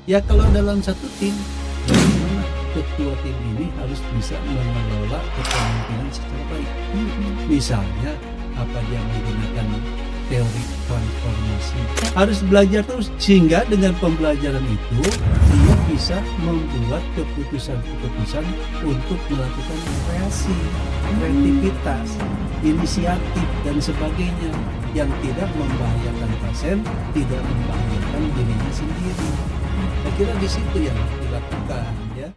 Ya kalau dalam satu tim, bagaimana ketua tim ini harus bisa mengelola kepemimpinan secara baik. Mhm. Misalnya, apa dia menggunakan teori transformasi. Harus belajar terus sehingga dengan pembelajaran itu dia bisa membuat keputusan-keputusan untuk melakukan kreasi, kreativitas, inisiatif dan sebagainya yang tidak membahayakan pasien, tidak membahayakan dirinya sendiri. Saya kira di situ yang harus dilakukan ya.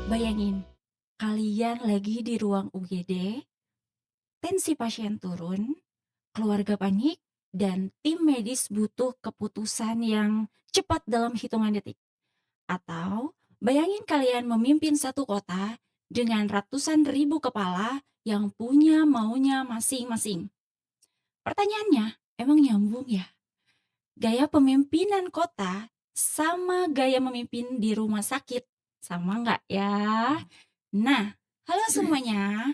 Bayangin, kalian lagi di ruang UGD, tensi pasien turun, keluarga panik, dan tim medis butuh keputusan yang cepat dalam hitungan detik. Atau bayangin kalian memimpin satu kota dengan ratusan ribu kepala yang punya maunya masing-masing. Pertanyaannya, emang nyambung ya? Gaya pemimpinan kota sama gaya memimpin di rumah sakit, sama nggak ya? Nah, halo semuanya.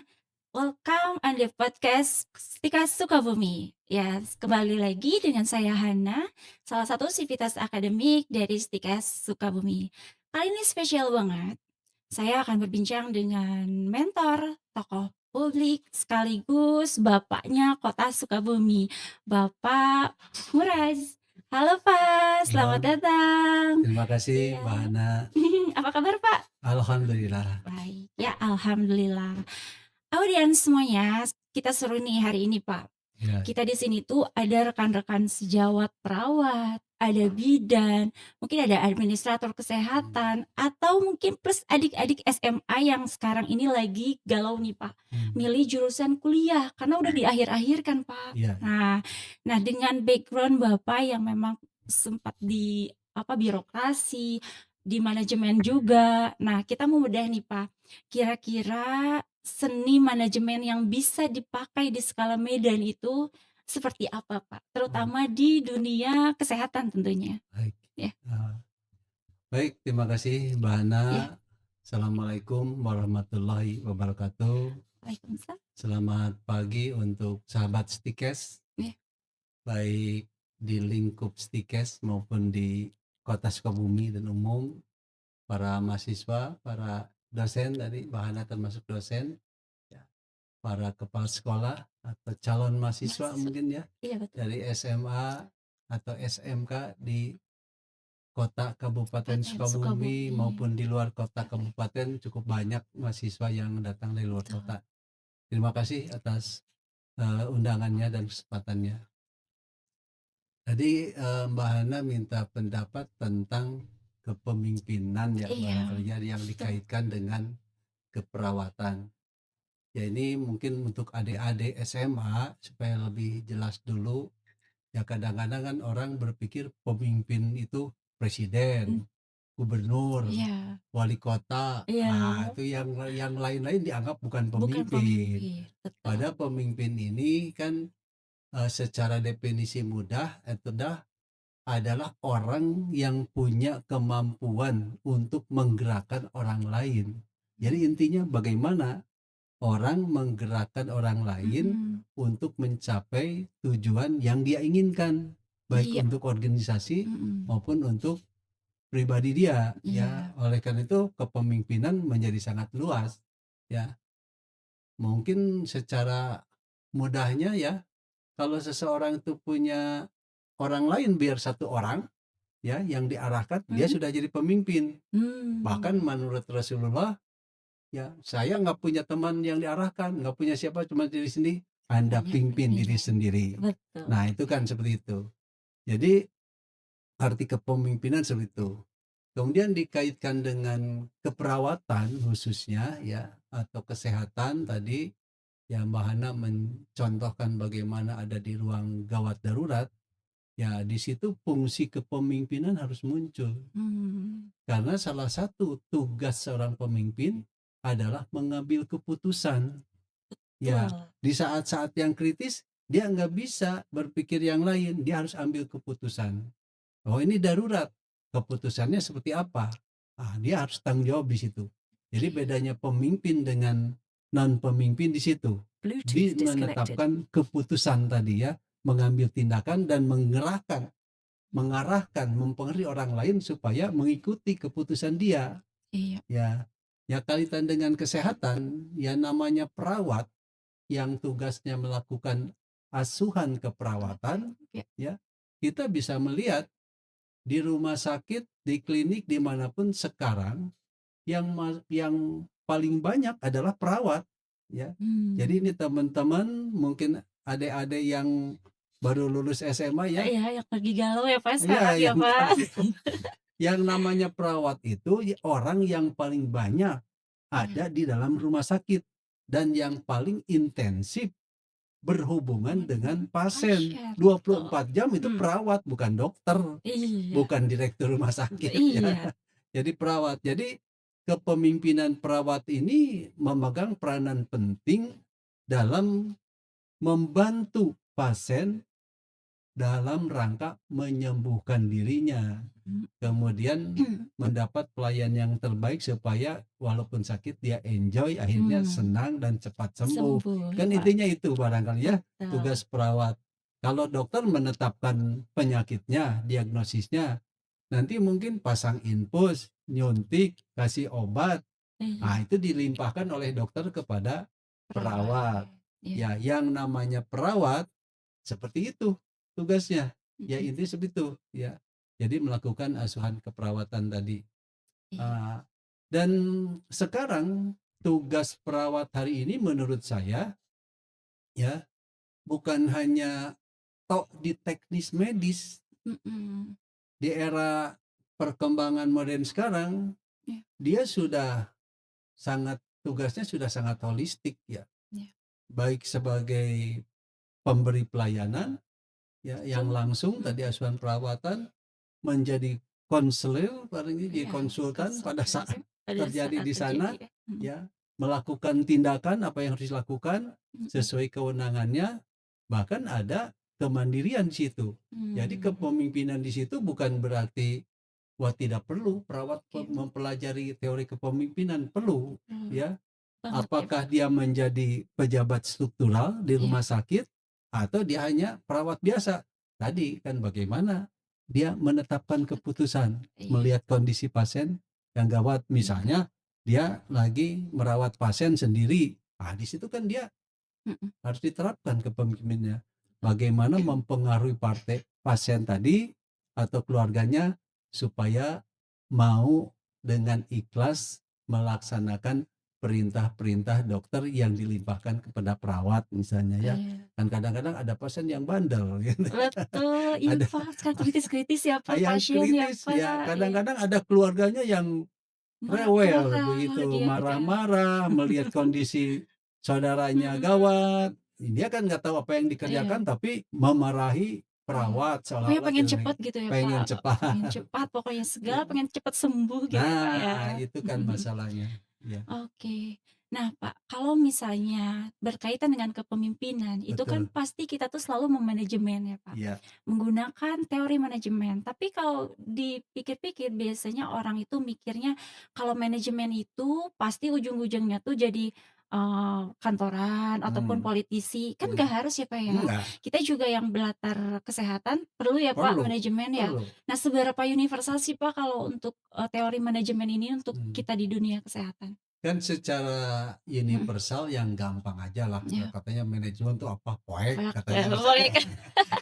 Welcome on the podcast Stika Sukabumi. Ya, kembali lagi dengan saya Hana, salah satu sivitas akademik dari Stika Sukabumi. Kali ini spesial banget. Saya akan berbincang dengan mentor, tokoh publik, sekaligus bapaknya kota Sukabumi, Bapak Muraz. Halo Pak, selamat Halo, datang. terima kasih Iya. Mbak Hana. Apa kabar Pak? Alhamdulillah. Baik, ya alhamdulillah. Audiens semuanya, kita seru nih hari ini Pak. Ya, Kita di sini tuh ada rekan-rekan sejawat perawat, ada bidan, mungkin ada administrator kesehatan, atau mungkin plus adik-adik SMA yang sekarang ini lagi galau nih Pak, milih jurusan kuliah karena udah di akhir-akhir kan Pak. iya. Nah dengan background Bapak yang memang sempat di birokrasi, di manajemen juga. Nah kita mau bedah nih Pak, kira-kira seni manajemen yang bisa dipakai di skala Medan itu seperti apa Pak? Terutama di dunia kesehatan tentunya. Baik. Ya. Baik, terima kasih Mbak Hana. Ya. Assalamualaikum warahmatullahi wabarakatuh. Waalaikumsalam. Selamat pagi untuk sahabat Stikes, Ya. baik di lingkup Stikes maupun di kota Sukabumi dan umum, para mahasiswa, para dosen tadi, Mbak Hana termasuk dosen, ya, para kepala sekolah atau calon mahasiswa mungkin ya, Iya betul. dari SMA atau SMK di kota Kabupaten Sukabumi maupun di luar kota kabupaten, cukup banyak mahasiswa yang datang dari luar Betul. kota. Terima kasih atas undangannya dan kesempatannya. Tadi Mbak Hana minta pendapat tentang kepemimpinan ya, Iya. barangkali yang dikaitkan dengan keperawatan. Ya ini mungkin untuk adik-adik SMA supaya lebih jelas dulu. Ya kadang-kadang kan orang berpikir pemimpin itu presiden, gubernur, Iya. wali kota. Iya. Itu yang lain-lain dianggap bukan Bukan pemimpin. pemimpin. Betul. Padahal pemimpin ini kan secara definisi mudah adalah orang yang punya kemampuan untuk menggerakkan orang lain. Jadi intinya bagaimana orang menggerakkan orang lain untuk mencapai tujuan yang dia inginkan, baik Iya. untuk organisasi maupun untuk pribadi dia. Ya, oleh karena itu kepemimpinan menjadi sangat luas. Ya, mungkin secara mudahnya ya, kalau seseorang itu punya orang lain biar satu orang ya yang diarahkan, dia sudah jadi pemimpin. Bahkan menurut Rasulullah, ya saya nggak punya teman yang diarahkan, nggak punya siapa, cuma diri sendiri. Anda pimpin diri sendiri. Betul. Nah itu kan seperti itu. Jadi arti kepemimpinan seperti itu. Kemudian dikaitkan dengan keperawatan khususnya ya, atau kesehatan tadi ya, Mbak Hana mencontohkan bagaimana ada di ruang gawat darurat. Ya di situ fungsi kepemimpinan harus muncul. Karena salah satu tugas seorang pemimpin adalah mengambil keputusan. Ya, di saat-saat yang kritis dia nggak bisa berpikir yang lain, dia harus ambil keputusan. Oh ini darurat, keputusannya seperti apa? Dia harus tanggung jawab di situ. Jadi bedanya pemimpin dengan non pemimpin di situ. Bluetooth disconnected. menetapkan keputusan tadi ya, mengambil tindakan dan mengarahkan, mempengaruhi orang lain supaya mengikuti keputusan dia. Iya. Ya, ya kaitan dengan kesehatan, ya namanya perawat yang tugasnya melakukan asuhan keperawatan, Ya. ya, kita bisa melihat di rumah sakit, di klinik, dimanapun sekarang yang paling banyak adalah perawat, ya. Jadi ini Hmm. teman-teman, mungkin adik-adik yang baru lulus SMA ya, Iya, yang lagi galau ya, Pak, iya sekarang ya, yang Pak? yang namanya perawat itu orang yang paling banyak Iya, ada di dalam rumah sakit dan yang paling intensif berhubungan dengan pasien. pasien, betul. 24 jam itu Mhm, perawat, bukan dokter, iya, bukan direktur rumah sakit ya. iya, Jadi perawat. Jadi kepemimpinan perawat ini memegang peranan penting dalam membantu pasien dalam rangka menyembuhkan dirinya, kemudian mhm. mendapat pelayan yang terbaik supaya walaupun sakit dia enjoy, akhirnya Mmm, senang dan cepat sembuh. sembuh ya, Kan Pak, intinya itu barangkali ya, betul. tugas perawat. Kalau dokter menetapkan penyakitnya, diagnosisnya, nanti mungkin pasang infus, nyuntik, kasih obat, Iya, itu dilimpahkan oleh dokter kepada perawat, perawat. iya, Ya, yang namanya perawat seperti itu tugasnya, ya mhm, intinya seperti itu, ya. Jadi melakukan asuhan keperawatan tadi. iya, Eee, dan sekarang tugas perawat hari ini menurut saya, ya, bukan hanya tok di teknis medis. mhm, Di era perkembangan modern sekarang, iya, dia sudah tugasnya sudah sangat holistik ya, iya, baik sebagai pemberi pelayanan, ya, yang betul, langsung tadi mhm, asuhan perawatan, menjadi konselor, paling jadi iya, konsultan pada saat konsultasi pada terjadi saat di terjadi sana, ya, mhm, ya, melakukan tindakan apa yang harus dilakukan mhm, sesuai kewenangannya, bahkan ada kemandirian di situ. Jadi mmm, kepemimpinan di situ bukan berarti, wah tidak perlu perawat oke, mempelajari teori kepemimpinan, perlu, ya. banget ya, Pak, Apakah dia menjadi pejabat struktural di iya, rumah sakit atau dia hanya perawat biasa. Tadi kan bagaimana dia menetapkan keputusan, iya, melihat kondisi pasien yang gawat. mhm, Misalnya dia lagi merawat pasien sendiri. Di situ kan dia mhm, harus diterapkan kepemimpinannya. Bagaimana mempengaruhi pasien tadi atau keluarganya supaya mau dengan ikhlas melaksanakan perintah-perintah dokter yang dilimpahkan kepada perawat misalnya ya. iya. Kan kadang-kadang ada pasien yang bandel gitu. Betul, iya, Ada Pak, sekarang kritis-kritis ya, Pak, yang pasien ya, kritis ya, Pak, iya, kadang-kadang ada keluarganya yang rewel marah-marah begitu, dia gitu ya. marah-marah melihat kondisi saudaranya Mhm, gawat. Dia kan nggak tahu apa yang iya, dikerjakan, tapi memarahi iya. perawat Pokoknya seolah-olah pengen cepet gitu ya, pengen Pak, pengen cepat. cepat pokoknya segala Ya. pengen cepet sembuh gitu ya, Pak, ya. Nah, itu kan masalahnya. Ya, Oke. Nah, Pak, kalau misalnya berkaitan dengan kepemimpinan, itu kan betul. pasti kita tuh selalu memanajemen ya, Pak, Iya, menggunakan teori manajemen. Tapi kalau dipikir-pikir biasanya orang itu mikirnya kalau manajemen itu pasti ujung-ujungnya tuh jadi, kantoran ataupun mmm, politisi, kan mhm, nggak harus ya, Pak, ya. enggak, Kita juga yang berlatar kesehatan perlu ya, Pak, perlu manajemen ya. perlu, Nah, seberapa universal sih, Pak, kalau untuk, teori manajemen ini untuk mmm. kita di dunia kesehatan? Kan secara Mhm, universal yang gampang aja lah, iya, katanya manajemen tuh apa, poek kayak katanya boleh kan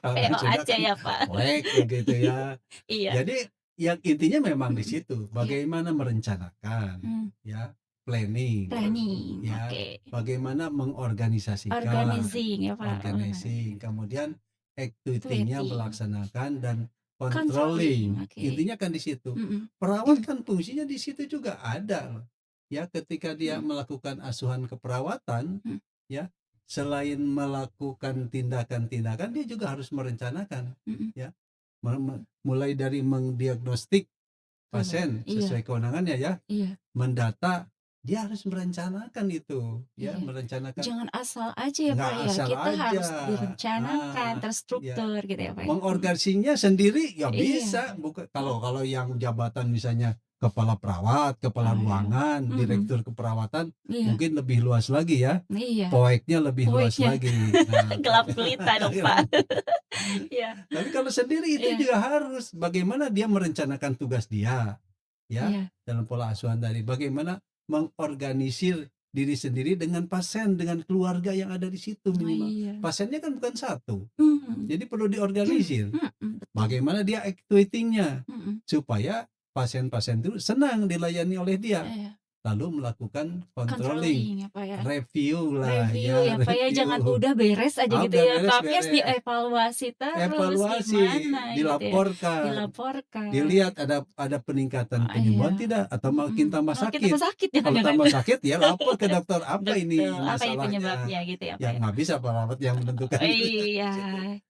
kalau orang PO Sunda aja kan ya, Pak. poek begitu ya. Iya, Jadi yang intinya memang di mhm, situ, iya, bagaimana merencanakan, mmm, ya, planning, planning, ya, oke, bagaimana mengorganisasikan, organizing ya, Pak, organizing, kemudian executing-nya creating, melaksanakan dan controlling, controlling, oke, intinya kan di situ. mhm, Perawat kan fungsinya di situ juga ada loh, ya, ketika dia mhm, melakukan asuhan keperawatan, mhm, ya, selain melakukan tindakan-tindakan dia juga harus merencanakan, mhm, ya. Mulai dari mendiagnostik betul, pasien iya, sesuai kewenangannya ya, iya, mendata, dia harus merencanakan itu, ya, iya. merencanakan, Jangan asal aja ya, nggak Pak, ya, asal kita aja. harus direncanakan, Ya, terstruktur gitu ya, Pak, ya? Mhm, mengorganisasinya sendiri ya iya, bisa, bukan kalau kalau yang jabatan misalnya kepala perawat, kepala Oh ya. ruangan, Mhm. direktur keperawatan, Iya mungkin lebih luas lagi ya, iya. poeknya lebih luas Kueknya lagi. Nah, gelap gulita dong, Pak. Iya tapi kalau sendiri itu iya juga harus bagaimana dia merencanakan tugas dia, ya, iya. dalam pola asuhan tadi, bagaimana mengorganisir diri sendiri dengan pasien, dengan keluarga yang ada di situ Oh minimal. iya. Pasiennya kan bukan satu, Mhm. jadi perlu diorganisir. Mhm, betul. Bagaimana dia actuating-nya, Mhm. supaya pasien-pasien itu senang dilayani oleh dia, Iya. lalu melakukan controlling, Controlling ya, Pak, ya. review lah Review ya, ya, Pak, ya, jangan review. udah beres aja gitu Udah ya, tapi harus beres-beres, dievaluasi terus evaluasi, gimana gitu ya, dilaporkan, dilaporkan. dilihat ada peningkatan Oh iya, penyembuhan tidak atau makin tambah makin tambah sakit. sakit Kalau jangan-jangan. tambah sakit ya lapor ke dokter, apa Betul, ini apa ini masalahnya. penyebabnya gitu ya, Pak, Ya ya. nggak bisa perawat yang menentukan itu. Iya,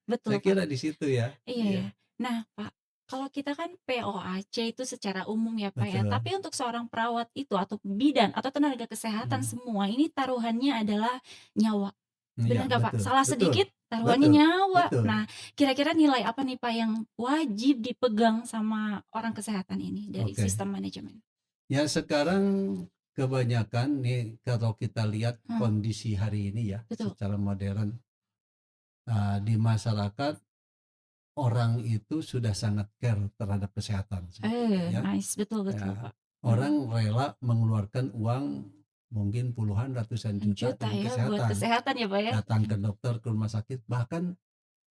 betul, Saya Pak. kira di situ ya. Iya ya. Iya, Nah, Pak, kalau kita kan POAC itu secara umum ya, Pak, ya, betul. tapi untuk seorang perawat itu atau bidan atau tenaga kesehatan Mhm. semua ini taruhannya adalah nyawa. Iya, Bener nggak, Pak? betul Salah betul sedikit taruhannya betul nyawa. betul. Nah, kira-kira nilai apa nih, Pak, yang wajib dipegang sama orang kesehatan ini dari Oke. sistem manajemen? Ya sekarang kebanyakan nih kalau kita lihat Mmm, kondisi hari ini ya, betul. secara modern, di masyarakat orang itu sudah sangat care terhadap kesehatan sebetulnya ya. Nice, betul betul, Ya, Pak. Mhm. orang rela mengeluarkan uang mungkin puluhan, ratusan juta Juta demi ya buat kesehatan. kesehatan ya, Pak, ya? Datang ke dokter, ke rumah sakit, bahkan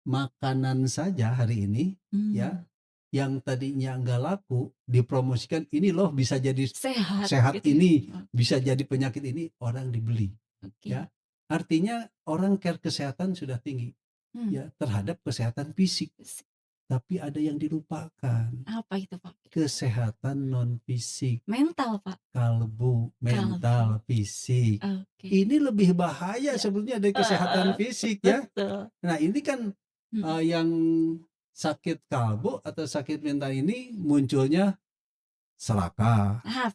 makanan saja hari ini Mmm, ya, yang tadinya nggak laku dipromosikan, "Ini loh bisa jadi sehat sehat gitu ya? ini, Oh, bisa jadi penyakit ini," orang dibeli, oke. ya. Artinya orang care kesehatan sudah tinggi, Mmm, ya, terhadap kesehatan fisik, s tapi ada yang dilupakan, apa itu, Pak, kira-kira? kesehatan non fisik, Mental, Pak? kalbu, Kalbu, mental, fisik. oke. Ini lebih bahaya Ya, sebetulnya dari kesehatan heeh, fisik ya. betul. Nah ini kan, Mhm. yang sakit kalbu atau sakit mental ini munculnya serakah, Ah,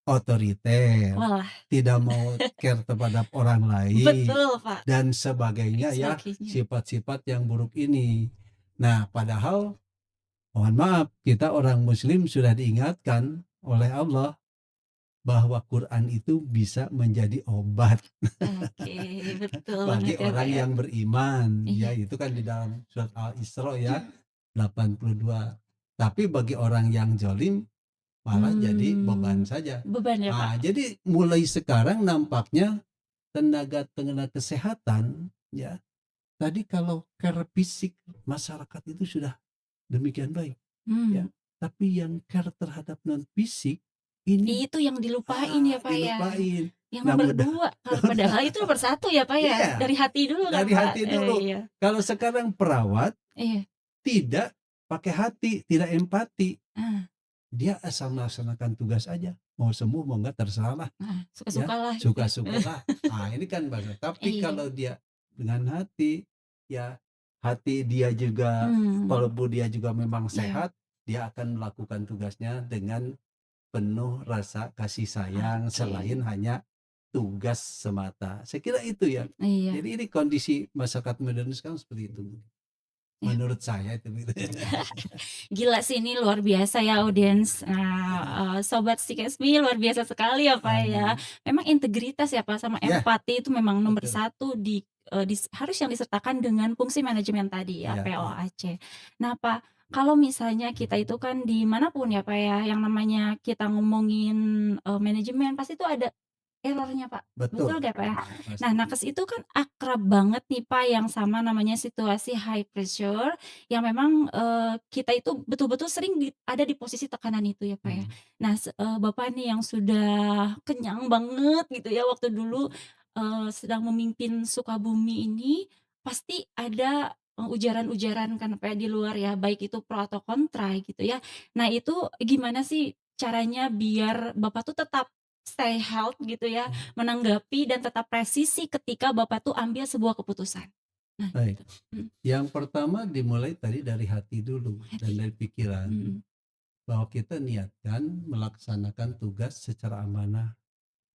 otoriter, walah, tidak mau care terhadap orang lain, betul, Pak, dan sebagainya ya, sebagainya. sifat-sifat yang buruk ini. Nah, padahal mohon maaf, kita orang muslim sudah diingatkan oleh Allah bahwa Quran itu bisa menjadi obat Oke, betul banget bagi ya, Pak, orang ya. yang beriman, ya Iya, itu kan di dalam surat Al-Isra ya, 82. Tapi bagi orang yang zalim malah jadi beban mmm, saja. beban ya, Pak? Jadi mulai sekarang nampaknya tenaga-tenaga kesehatan ya, tadi kalau care fisik masyarakat itu sudah demikian baik ya, Mmm, tapi yang care terhadap non fisik ini, itu yang dilupain ya, Pak, ya? dilupain. Yang Nah nomor mudah 2 kalau padahal itu nomor 1 ya, Pak, ya? iya, Dari hati dulu kan, dari Pak? hati dulu. Iya Kalau sekarang perawat iya, tidak pakai hati, tidak empati, ah, dia asal melaksanakan tugas aja, mau sembuh mau enggak terserahlah. Ya, suka-sukalah gitu ya. suka-sukalah. Ah, ini kan bagus. Tapi Iya, kalau dia dengan hati, ya hati dia juga, mmm, kalbu dia juga memang iya, sehat, dia akan melakukan tugasnya dengan penuh rasa kasih sayang oke, selain hanya tugas semata. Saya kira itu ya. iya, Jadi ini kondisi masyarakat modern sekarang seperti itu. iya. Menurut saya itu gitu. Gila sih ini luar biasa ya audiens. Nah, sobat Sikesmi luar biasa sekali ya, Pak, ya. Aduh. Memang integritas ya, Pak, sama Ya, empati itu memang nomor betul. satu harus yang disertakan dengan fungsi manajemen tadi ya, Iya iya. POAC. Nah, Pak, kalau misalnya kita itu kan di mana pun ya, Pak, ya, yang namanya kita ngomongin, manajemen pasti itu ada error-nya, Pak. Betul Betul. nggak, Pak, ya? Nah, Pasti. nakes itu kan akrab banget nih, Pak, yang sama namanya situasi high pressure yang memang, kita itu betul-betul sering ada di posisi tekanan itu ya, Pak, ya. Mhm. Nah, Bapak nih yang sudah kenyang banget gitu ya waktu dulu, sedang memimpin Sukabumi ini, pasti ada, ujaran-ujaran kan, Pak, ya, di luar ya, baik itu pro atau kontra gitu ya. Nah, itu gimana sih caranya biar Bapak tuh tetap stay health gitu ya, Mhm. menanggapi dan tetap presisi ketika Bapak tuh ambil sebuah keputusan? Nah Baik. gitu, mhm, Yang pertama dimulai tadi dari hati dulu dan hati, dari pikiran, mhm. bahwa kita niatkan melaksanakan tugas secara amanah,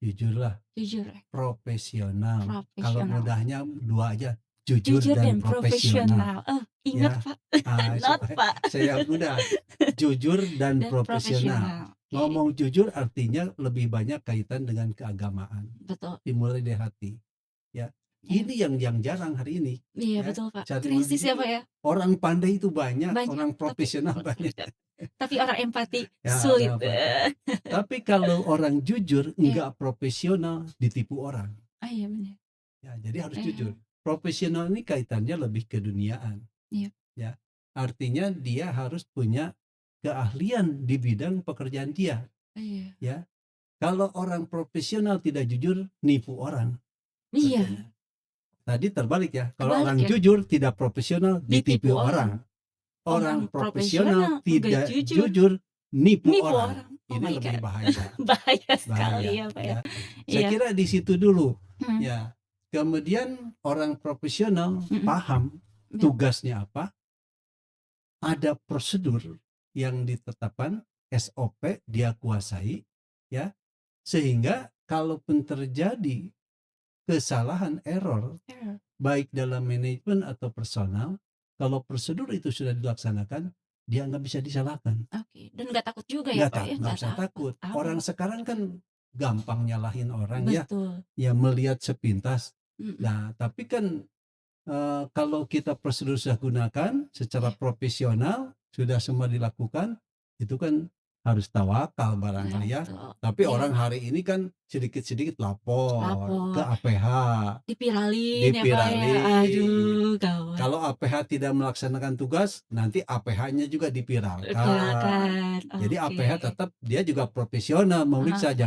jujurlah, Jujur ya, profesional. Kalau profesional. mudahnya 2 aja, jujur Jujur dan dan profesional, profesional. Ingat ya. Pak, Ah, not supaya Pak. saya mudah, jujur dan Dan profesional. profesional. Ngomong jujur artinya lebih banyak kaitan dengan keagamaan, Betul. dimulai dari hati, ya. Iya. Ini yang jarang hari ini, Iya ya. betul, Pak. Cari orang Krisis ya, jujur, Pak, ya? orang pandai itu banyak, Banyak, orang tapi profesional banyak. tapi orang empati Ya, sulit. orang pandai. Tapi kalau orang jujur, Iya. enggak profesional, ditipu orang. Ah, iya bener. Ya, jadi harus jujur. Iya. Profesional ini kaitannya lebih ke duniaan, Iya. ya. Artinya dia harus punya keahlian di bidang pekerjaan dia, Iya. ya. Kalau orang profesional tidak jujur, nipu orang Iya, kerjanya. Tadi terbalik ya, kalau kebalik orang ya, jujur tidak profesional, ditipu ditipu orang. orang. Orang Orang profesional profesional nggak tidak jujur, jujur, nipu nipu orang. orang. Oh Ini my lebih God, bahaya, bahaya sekali bahaya, ya, Pak, ya. ya. Saya Iya. kira di situ dulu, Mhm. ya. Kemudian orang profesional Mhm. paham Iya. tugasnya apa, ada prosedur yang ditetapkan, SOP dia kuasai, ya. Sehingga kalaupun terjadi kesalahan, error, Iya. baik dalam manajemen atau personal, kalau prosedur itu sudah dilaksanakan, dia nggak bisa disalahkan. Oke, dan nggak takut juga ya, Pak, ya? Nggak Nggak usah takut. takut. Aman. Orang sekarang kan gampang nyalahin orang ya, Betul. ya melihat sepintas. Mhm. Nah, tapi kan kalau kita prosedur sudah gunakan secara Iya. profesional, sudah semua dilakukan, itu kan harus tawakal Iya barangkali ya. betul. Tapi Iya, orang hari ini kan sedikit-sedikit lapor ke lapor, APH, dipiralin ya, Pak, ya. dipiralin. Aduh, gawat. Kalau APH tidak melaksanakan tugas, nanti APH-nya juga dipiralkan. Viralkan, Jadi oke. APH tetap dia juga profesional memeriksa, Oke.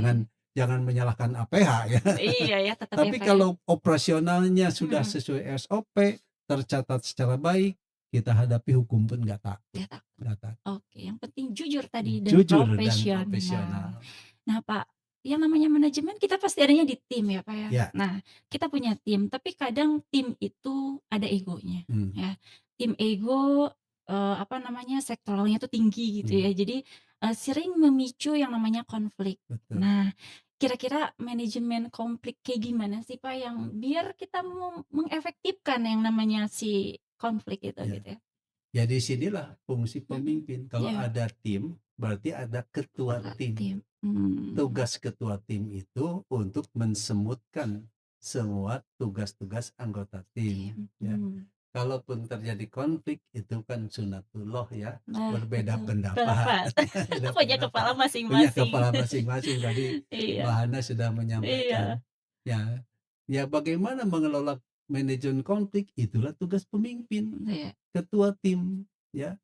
jangan menyalahkan APH ya. Iya ya, tetap ya, Tapi Pak, ya. kalau operasionalnya sudah Mhm. sesuai SOP, tercatat secara baik, kita hadapi hukum pun Nggak takut. nggak takut. Oke, yang penting jujur tadi dan Jujur dan profesional. profesional. Nah, Pak, yang namanya manajemen kita pasti adanya di tim ya, Pak, ya. Ya, Nah, kita punya tim, tapi kadang tim itu ada egonya, hmm, ya. Tim ego, apa namanya, sektoralnya tuh tinggi gitu hmm, ya. Jadi, sering memicu yang namanya konflik. betul. Nah, kira-kira manajemen konflik kayak gimana sih, Pak, yang biar kita mengefektifkan yang namanya si konflik itu Ya. gitu ya? Jadi sinilah fungsi Mhm, pemimpin. Kalau iya, ada tim, berarti ada ketua tim. tim. Tugas ketua tim itu untuk mensemutkan semua tugas-tugas anggota tim, Tim, ya. Kalaupun terjadi konflik, itu kan sunatullah ya, nah berbeda betul, pendapat, pendapat. beda Punya kepala pendapat, punya masing-masing. kepala masing-masing. Tadi Iya, Mbak Hana sudah menyampaikan, iya, ya. Ya bagaimana mengelola manajemen konflik, itulah tugas pemimpin, iya, ketua tim, ya.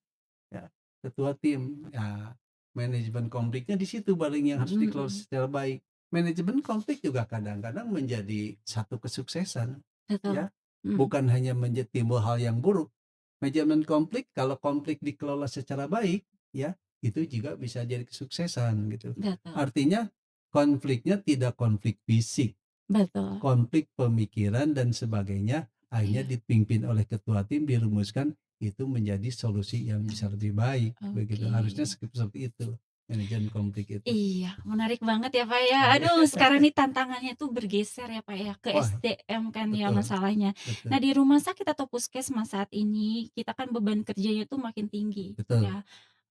Ya, ketua tim, ya, manajemen konfliknya di situ paling yang harus dikelola mhm, secara baik. Manajemen konflik juga kadang-kadang menjadi satu kesuksesan, betul, ya. mhm, Bukan hanya menjadi timbul hal yang buruk. Manajemen konflik, kalau konflik dikelola secara baik, ya, itu juga bisa jadi kesuksesan gitu. betul, Artinya konfliknya tidak konflik fisik, betul, konflik pemikiran dan sebagainya, akhirnya iya, dipimpin oleh ketua tim, dirumuskan, itu menjadi solusi yang bisa lebih baik begitu. oke. Harusnya seperti itu manajemen konflik itu. Iya, menarik banget ya, Pak, ya. Nah, Aduh, sekarang nih tantangannya tuh bergeser ya, Pak, ya, ke wah, SDM kan ya betul, masalahnya. Nah, betul, di rumah sakit atau puskesmas saat ini, kita kan beban kerjanya tuh makin tinggi, betul. ya.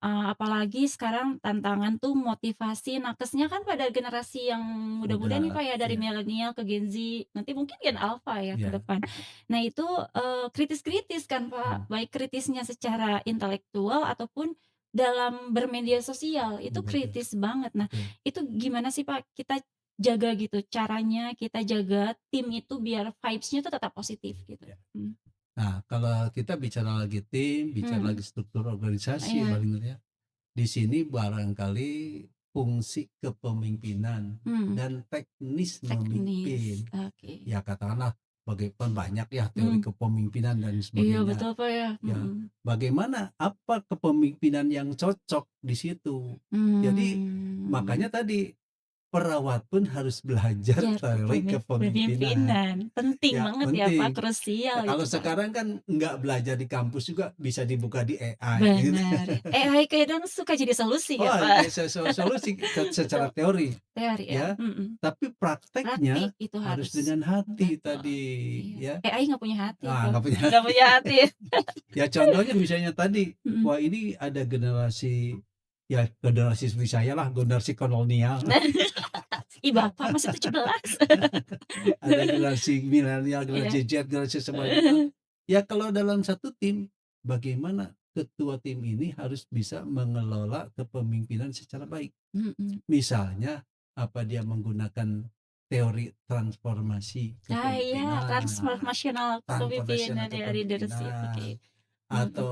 Apalagi sekarang tantangan tuh motivasi nakesnya kan pada generasi yang muda-muda nih, Udah, Pak, ya, dari ya, milenial ke Gen Z, nanti mungkin Gen Alpha ya ke ya, depan. Nah itu, kritis-kritis kan, hmm, Pak, baik kritisnya secara intelektual ataupun dalam bermedia sosial, itu betul, kritis banget. Nah, betul, itu gimana sih, Pak, kita jaga gitu, caranya kita jaga tim itu biar vibes-nya tuh tetap positif gitu? ya. Mmm, Nah, kalau kita bicara lagi tim, bicara mhm, lagi struktur organisasi iya, paling ya, di sini barangkali fungsi kepemimpinan mhm. dan teknis Teknis, memimpin. oke. Ya katakanlah banyak ya teori Mmm, kepemimpinan dan iya sebagainya. betul, Pak, ya, Ya, mhm. bagaimana apa kepemimpinan yang cocok di situ. Jadi Mmm, makanya tadi perawat pun harus belajar ya teori kepemimpinan. kepemimpinan, penting Ya, banget ya, Pak, penting. krusial Ya, kalau itu, Pak. sekarang kan nggak belajar di kampus juga bisa dibuka di AI gitu. Bener, AI kadang suka jadi solusi ya, Oh, Pak. solusi secara teori Teori ya, ya, mhm. tapi Praktik prakteknya itu harus harus, dengan hati betul, tadi iya. ya. AI nggak punya hati Ah, tuh, nggak punya nggak hati. punya hati. Ya contohnya misalnya tadi, Mhm, wah ini ada generasi ya generasi seperti saya lah, generasi kolonial. Ih, Bapak masih 17. Ada generasi milenial, Iya. generasi Z, generasi selanjutnya. Ya kalau dalam satu tim, bagaimana ketua tim ini harus bisa mengelola kepemimpinan secara baik. Mhm. Misalnya, apa dia menggunakan teori transformasi Ah, iya, kepemimpinan, transformational transformational kepemimpinan ya, leadership, oke. kepemimpinan, Mhm. atau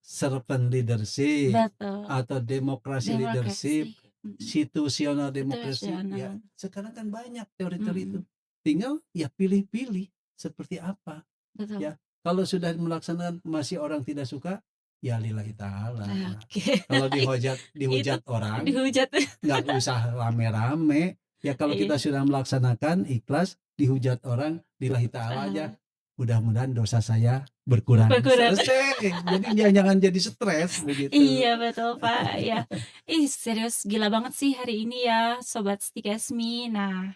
servant leadership, Betul, atau demokrasi leadership, demokrasi, mhm, situational democracy, ya situasional, sekarang kan banyak teori-teori itu. mhm, Tinggal ya pilih-pilih seperti apa, betul. ya. Kalau sudah melaksanakan masih orang tidak suka, ya lillahi ta'ala. Oke. Kalau Itu dihujat orang, dihujat. nggak usah rame-rame, ya kalau Iya, kita sudah melaksanakan ikhlas, dihujat orang, lillahi ta'ala aja, pahala, mudah-mudahan dosa saya berkurang, berkurang. selesai. Jadi jangan jadi stres begitu. Iya, betul, Pak, ya. Ih, serius gila banget sih hari ini ya, Sobat Stikesmi. Nah,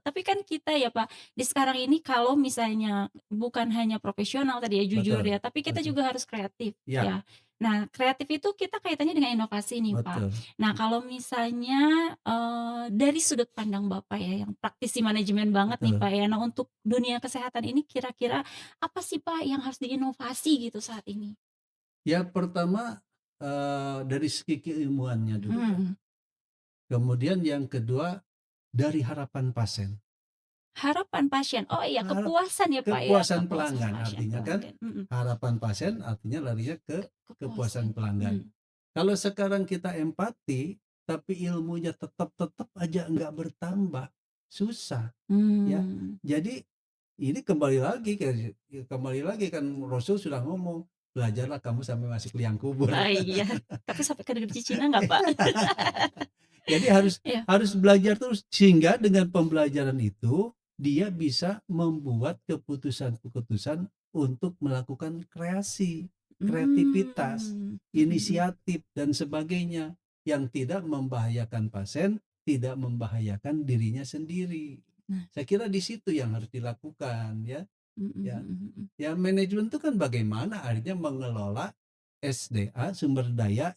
tapi kan kita ya, Pak, di sekarang ini kalau misalnya bukan hanya profesional tadi ya, jujur Betul ya, tapi kita betul. juga harus kreatif, Ya, ya. Nah, kreatif itu kita kaitannya dengan inovasi nih, Pak. betul Nah, kalau misalnya, dari sudut pandang Bapak ya, yang praktisi manajemen banget nih, betul. Pak, ya. Nah, untuk dunia kesehatan ini kira-kira apa sih, Pak, yang harus diinovasi gitu saat ini? Ya pertama, dari segi keilmuannya dulu kan. Mhm. Kemudian yang kedua, dari harapan pasien. Harapan pasien, oh iya Harap kepuasan ya, Pak, ya, kepuasan kepuasan pelanggan, pasien artinya kan pelanggan, mhm, harapan pasien artinya larinya ke kepuasan, kepuasan pelanggan. mhm, Kalau sekarang kita empati, tapi ilmunya tetap aja nggak bertambah, susah, ya. mmm, Jadi ini kembali lagi kan Rasul sudah ngomong, "Belajarlah kamu sampai masuk liang kubur." ah, iya, tapi sampai ke negeri Cina nggak, Pak? Jadi harus Iya, harus belajar terus, sehingga dengan pembelajaran itu, dia bisa membuat keputusan-keputusan untuk melakukan kreasi, kreativitas, mhm mhm. inisiatif, dan sebagainya, yang tidak membahayakan pasien, tidak membahayakan dirinya sendiri. Nah, Saya kira di situ yang harus dilakukan, ya. mhm Ya, mhm mhm. ya manajemen itu kan bagaimana akhirnya mengelola SDA, sumber daya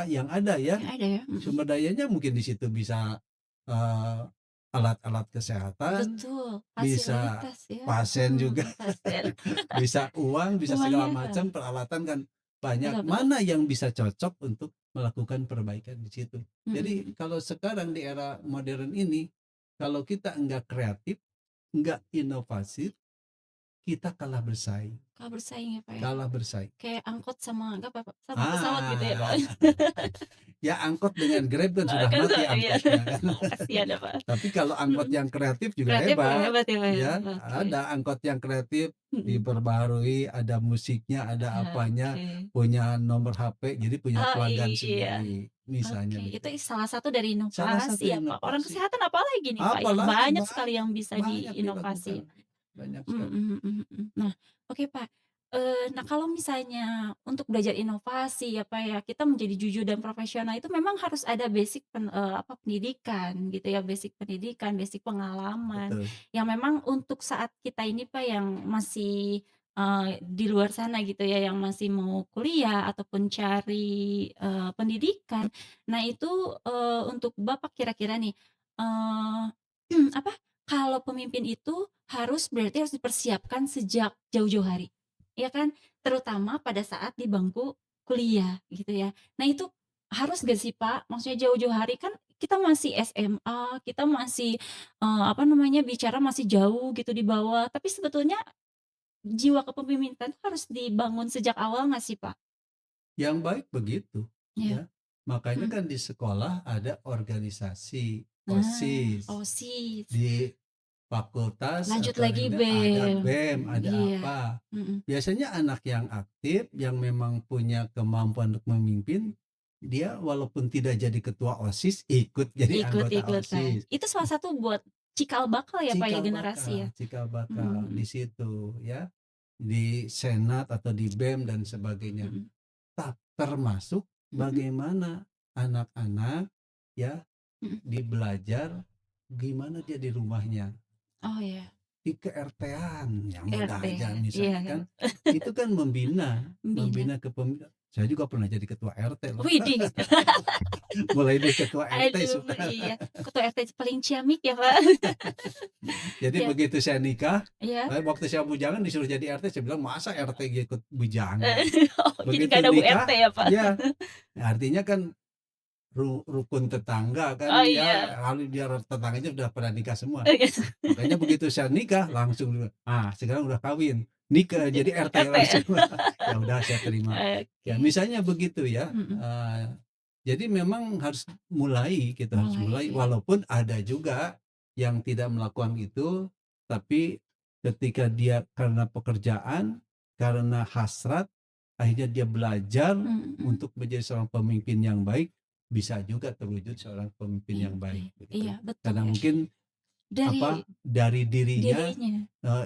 yang ada ya. Yang ada ya, mhm, Sumber dayanya mungkin di situ bisa, eee, alat-alat kesehatan, betul, bisa fasilitas ya, pasien juga, pasien, bisa uang, bisa segala uangnya, macam, peralatan kan banyak. betul betul, Mana yang bisa cocok untuk melakukan perbaikan di situ. mhm Jadi mhm. kalau sekarang di era modern ini, kalau kita enggak kreatif, enggak inovatif, kita kalah bersaing, Kalau bersaing ya, Pak, ya, kalah bersaing. kayak angkot sama apa, Pak, sama pesawat gitu ya, Pak? Ah, ya angkot dengan Grab kan sudah Kan mati iya, angkotnya kan. kasihan ya, Pak, Tapi kalau angkot mhm, yang kreatif juga kreatif ya, hebat, hebat ya, Pak, ya? ya. Oke, Ada angkot yang kreatif, mhm. diperbaharui, ada musiknya, ada apanya, Oke. punya nomor HP, jadi punya Oh, pelanggan iya. sendiri, misalnya Oke, itu begitu. salah satu dari Salah satu inovasi ya, Pak. Orang inovasi. kesehatan apalagi nih, Pak, ya? Apalagi Banyak sekali banyak yang bisa banyak diinovasi. dilakukan, banyak Mhm sekali. mhm mhm. Nah, oke, Pak. Nah kalau misalnya untuk belajar inovasi ya, Pak, ya, kita menjadi jujur dan profesional itu memang harus ada basic apa, pendidikan gitu ya, basic pendidikan, basic pengalaman, Betul. yang memang untuk saat kita ini, Pak, yang masih, di luar sana gitu ya, yang masih mau kuliah ataupun cari, pendidikan. Nah itu, untuk Bapak kira-kira nih, eee, apa, kalau pemimpin itu berarti harus dipersiapkan sejak jauh-jauh hari, ya kan? Terutama pada saat di bangku kuliah gitu ya. Nah itu harus gak sih, Pak? Maksudnya jauh-jauh hari kan kita masih SMA, kita masih, apa namanya, bicara masih jauh gitu di bawah, tapi sebetulnya jiwa kepemimpinan tuh harus dibangun sejak awal nggak sih, Pak? Yang baik begitu, Iya, ya. Makanya mhm. kan di sekolah ada organisasi, Nah, OSIS, OSIS, di fakultas lanjut atau lagi ininya ada BEM, BEM, ada iya, apa. mhm, Biasanya anak yang aktif, yang memang punya kemampuan untuk memimpin, dia walaupun tidak jadi ketua OSIS, ikut jadi anggota ikut-ikutan. OSIS. Itu salah satu buat cikal bakal ya, Pak, ya, generasi ya? Cikal Mhm bakal mhm di situ ya, di senat atau di BEM dan sebagainya. mhm Termasuk mhm bagaimana anak-anak ya mhm. dibelajar gimana dia di rumahnya, Oh ya, di ke-RT-an, yang mudah RT, aja iya misalnya kan, kan, itu kan membina membina. membina Saya juga pernah jadi ketua RT loh. Widih. Mulai dari ketua RT Aduh, sudah. iya. Ketua RT paling ciamik ya, Pak. Jadi Iya, begitu saya nikah, iya. waktu saya bujangan disuruh jadi RT, saya bilang, "Masa RT ikut bujangan?" Oh, jadi nggak Begitu ada Bu RT nikah ya, Pak? ya, artinya kan rukun tetangga kan Oh, ya, iya. lalu dia tetangganya udah pada nikah semua. Oh, iya. Makanya begitu saya nikah langsung, sekarang udah kawin, nikah Jadi jadi RT RT. langsung. Ya udah saya terima. Oke. Ya misalnya begitu ya, Mhm. jadi memang harus mulai, kita harus Mulai, mulai iya. walaupun ada juga yang tidak melakukan itu, tapi ketika dia karena pekerjaan, karena hasrat, akhirnya dia belajar Mhm. untuk menjadi seorang pemimpin yang baik, bisa juga terwujud seorang pemimpin yang Oke. baik begitu. Iya, betul Karena ya. mungkin Dari dari dirinya, dirinya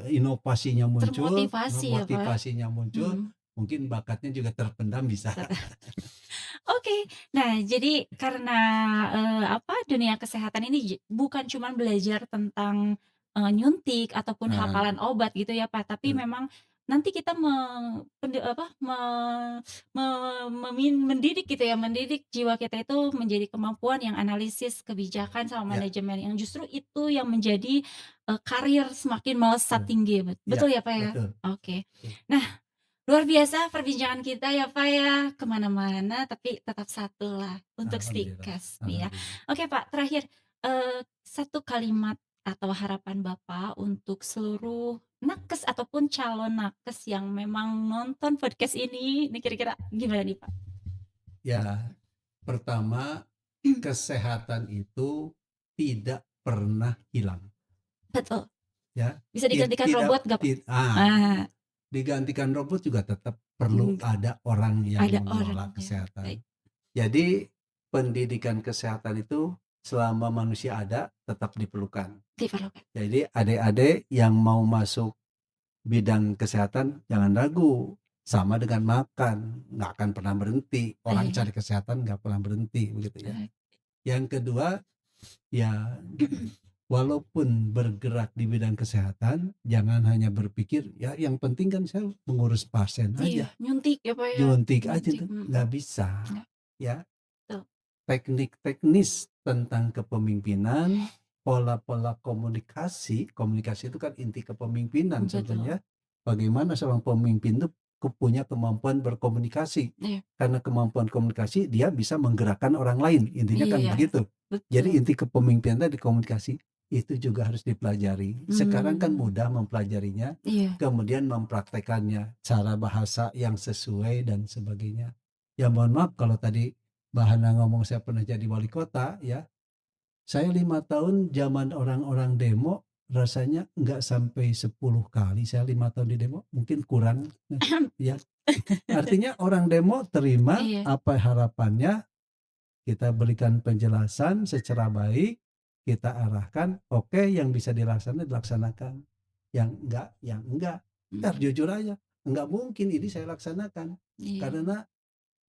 inovasinya muncul, termotivasi ya, Pak? motivasinya muncul, Mhm. mungkin bakatnya juga terpendam bisa. Oke. Nah, jadi karena, dunia kesehatan ini bukan cuman belajar tentang, nyuntik ataupun Nah, hafalan obat gitu ya, Pak, tapi betul, memang nanti kita me mendidik gitu ya, mendidik jiwa kita itu menjadi kemampuan yang analisis kebijakan sama ya, manajemen yang justru itu yang menjadi, karir semakin melesat betul, tinggi, iya, betul ya, Pak, ya? betul, Oke. betul. Nah, luar biasa perbincangan kita ya, Pak, ya, kemana-mana tapi tetap satulah untuk Alhamdulillah, Stikas nih ya. alhamdulillah. Oke, Pak, terakhir, 1 kalimat atau harapan Bapak untuk seluruh nakes ataupun calon nakes yang memang nonton podcast ini kira-kira gimana nih, Pak? Ya, pertama, kesehatan itu tidak pernah hilang, Betul, ya. bisa digantikan Tidak robot nggak, Pak? ah, Ah, digantikan robot juga tetap perlu enggak, ada orang yang ada mengelola orangnya, baik, kesehatan. Jadi, pendidikan kesehatan itu selama manusia ada tetap diperlukan. diperlukan. Jadi adik-adik yang mau masuk bidang kesehatan jangan ragu, sama dengan makan, nggak akan pernah berhenti, orang Iya, cari kesehatan nggak pernah berhenti, begitu ya. eee, Yang kedua, ya walaupun bergerak di bidang kesehatan, jangan hanya berpikir, "Ya yang penting kan saya mengurus pasien iya, aja, nyuntik ya, Pak, ya, nyuntik aja nyuntik, tuh," mhm, nggak bisa, enggak, ya. betul, Teknik teknis tentang kepemimpinan, pola-pola komunikasi, komunikasi itu kan inti kepemimpinan betul, sebetulnya. Bagaimana seorang pemimpin itu punya kemampuan berkomunikasi. iya. Karena kemampuan komunikasi dia bisa menggerakkan orang lain, intinya kan Iya, begitu. Jadi betul. inti kepemimpinan tadi komunikasi, itu juga harus dipelajari. Sekarang kan Mmm, mudah mempelajarinya, iya. kemudian mempraktekannya, cara bahasa yang sesuai dan sebagainya. Ya mohon maaf kalau tadi Mbak Hana ngomong saya pernah jadi wali kota ya, saya 5 tahun zaman orang-orang demo rasanya nggak sampai 10 kali saya 5 tahun di demo, mungkin kurang, ya. Artinya orang demo terima Iya, apa harapannya, kita berikan penjelasan secara baik, kita arahkan, oke yang bisa dilaksanakan, yang enggak, yang enggak. Kita harus mhm, jujur aja, enggak mungkin ini saya laksanakan, iya, karena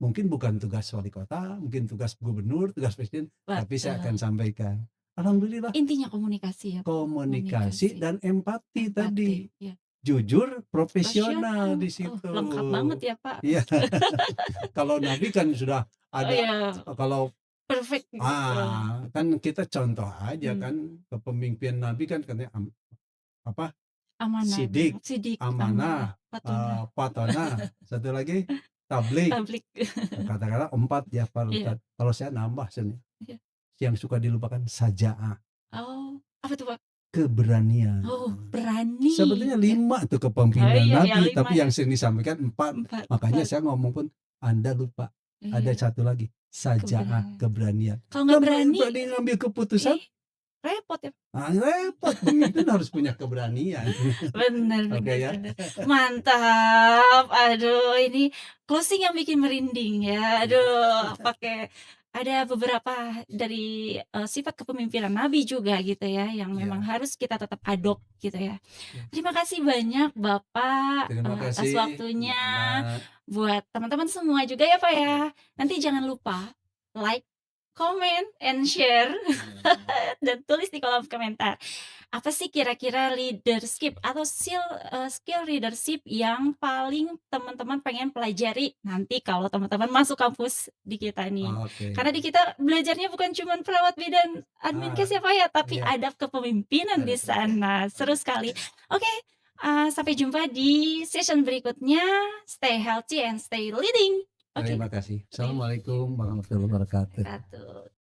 mungkin bukan tugas wali kota, mungkin tugas gubernur, tugas presiden, tapi saya akan betul. sampaikan. Alhamdulillah Intinya komunikasi ya, Pak, komunikasi komunikasi, dan empati empati, tadi, iya. jujur, profesional Profesional, di situ. lengkap banget ya, Pak. Iya, kalau Nabi kan sudah Oh, ada, iya, kalau perfect gitu. kan kita contoh aja Mmm, kan, kepemimpinan Nabi kan katanya apa, amanah, sidik, sidik, amanah, amanah, fatonah, fatonah, satu lagi tabligh. tablik. Katakanlah 4 ya Pak Iya, Ustadz. Kalau saya nambah sini, iya. yang suka dilupakan saja'ah, Oh, apa tuh, Pak? keberanian. Oh, berani Sebetulnya ya. 5 tuh Oh, kepemimpinan iya ya, Nabi, 5 tapi ya, yang sering disampaikan 4. 4, Makanya 4. saya ngomong pun Anda lupa. Ada Iya, satu lagi, saja'ah, keberanian. keberanian. Kalau nggak berani, Berani ngambil keputusan, ih, repot ya. repot. Pemimpin harus punya keberanian. Bener, Oke bener, ya. bener. Mantap, aduh ini closing yang bikin merinding ya, Iya, aduh pakai ada beberapa dari, sifat kepemimpinan Nabi juga gitu ya, yang memang iya, harus kita tetap adopt gitu ya. iya. Terima kasih banyak Bapak, Terima atas kasih waktunya, Mbak Hana. buat teman-teman semua juga ya Pak ya. Iya, Nanti jangan lupa like, comment, and share iya. dan tulis di kolom komentar. apa sih kira-kira leadership atau skill leadership yang paling teman-teman pengen pelajari nanti kalau teman-teman masuk kampus di kita nih? Oke. Karena di kita belajarnya bukan cuman perawat bidan Ah, adminkes ya, Pak, ya, tapi iya, adab kepemimpinan ada di sana, seru sekali. oke. Oke, sampai jumpa di session berikutnya, stay healthy and stay leading. Oke, Terima kasih. thank Assalamualaikum you. warahmatullahi wabarakatuh. Wabarakatuh.